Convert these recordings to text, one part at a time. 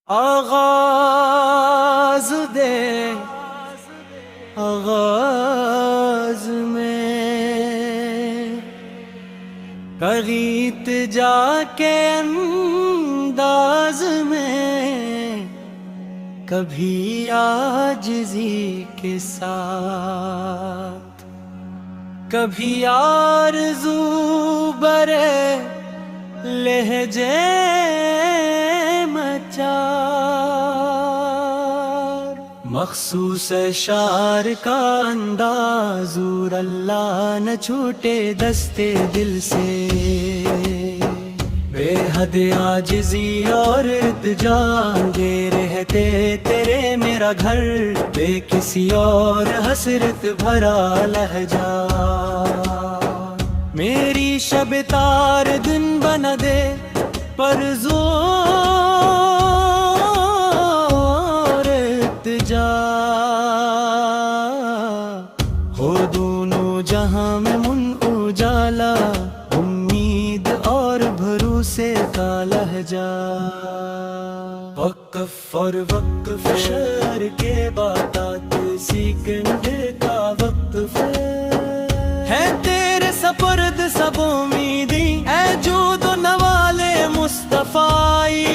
آغاز دے آغاز میں قریت جا کے انداز میں کبھی عاجزی کے ساتھ کبھی آرزو برے لہجے مچار مخصوص شعر کا انداز اور اللہ نہ چھوٹے دستے دل سے بے حد عاجزی اور التجا دے رہتے تیرے میرا گھر بے کسی اور حسرت بھرا لہجہ میری شب تار دن بنا دے پر زور التجا ہو دونوں جہاں میں من اجالا امید اور بھروسے کا لہجہ وقف اور وقف شعر کے باتات سیکنڈ کا وقف ہے تیرے سپرد سب امیدی اے جود و نوال مصطفی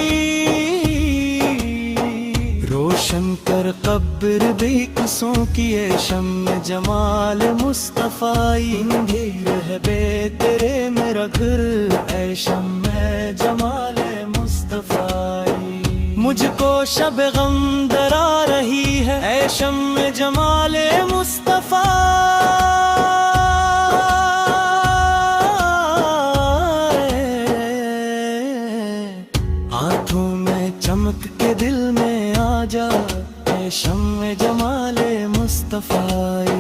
روشن کر قبر بے قصوں کی اے شمع جمال مصطفی اندھیر ہے بے تیرے میرا گھر اے شمع جمال مصطفی مجھ کو شب غم درا رہی ہے اے شمع جمال مصطفی آنکھوں میں چمک کے دل میں آ جا اے شمع جمال مصطفی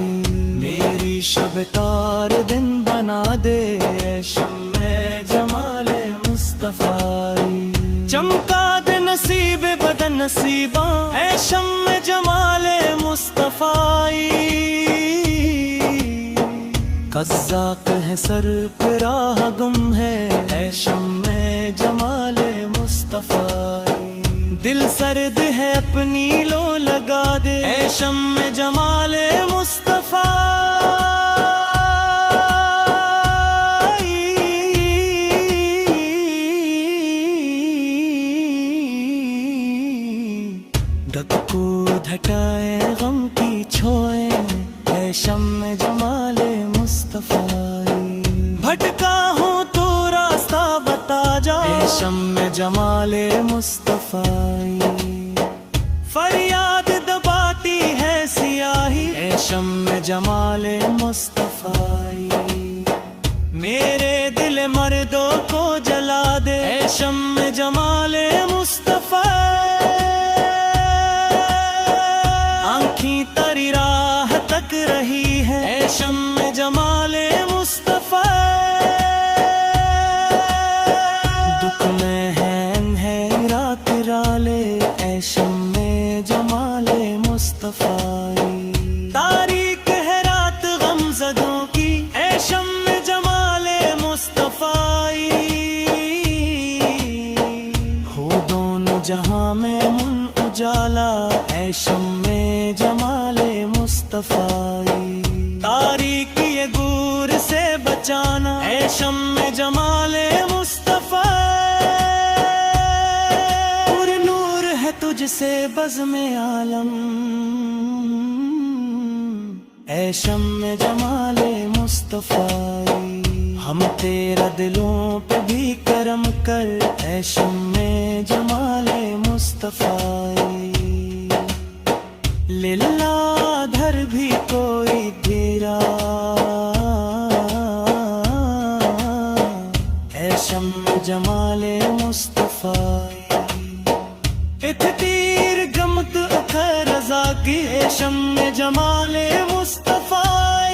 میری شب تار دن بنا دے اے شمع جمال مصطفی چمکا دے نصیب بدن نصیباں اے شمع جمال مصطفی قزاق ہے سر پہ راہ گم ہے اے شمع جمال مصطفی دل سرد ہے اپنی لو لگا دے اے شمع جمال مصطفی ڈک کو دھٹائے غم کی چھوئیں اے شمع جمال مصطفی بھٹکا ہوں تو راستہ بتا جا اے شمع جمال مصطفی فریاد دباتی ہے سیاہی اے شمع جمال مصطفی میرے دل مردوں کو جلا دے اے شمع جمال مصطفی آنکھیں تری راہ تک رہی ہے اے شمع جمال مصطفی دکھ میں ہے رات رالے اے شمع جمال مصطفی تاریک ہے رات غم زدوں کی اے شمع جمال مصطفی ہو دونوں جہاں میں من اجالا اے شمع جمال مصطفی تاریکی گور سے بچانا اے شمع جمال مصطفی پر نور ہے تجھ سے بزم عالم اے شمع جمال مصطفی ہم تیرا دلوں پہ بھی کرم کر اے شمع جمال مصطفی للہ دھر بھی کوئی تیرا اے شمع جمال مصطفی تیر گمت اکھر رضا کی اے شمع جمال مصطفی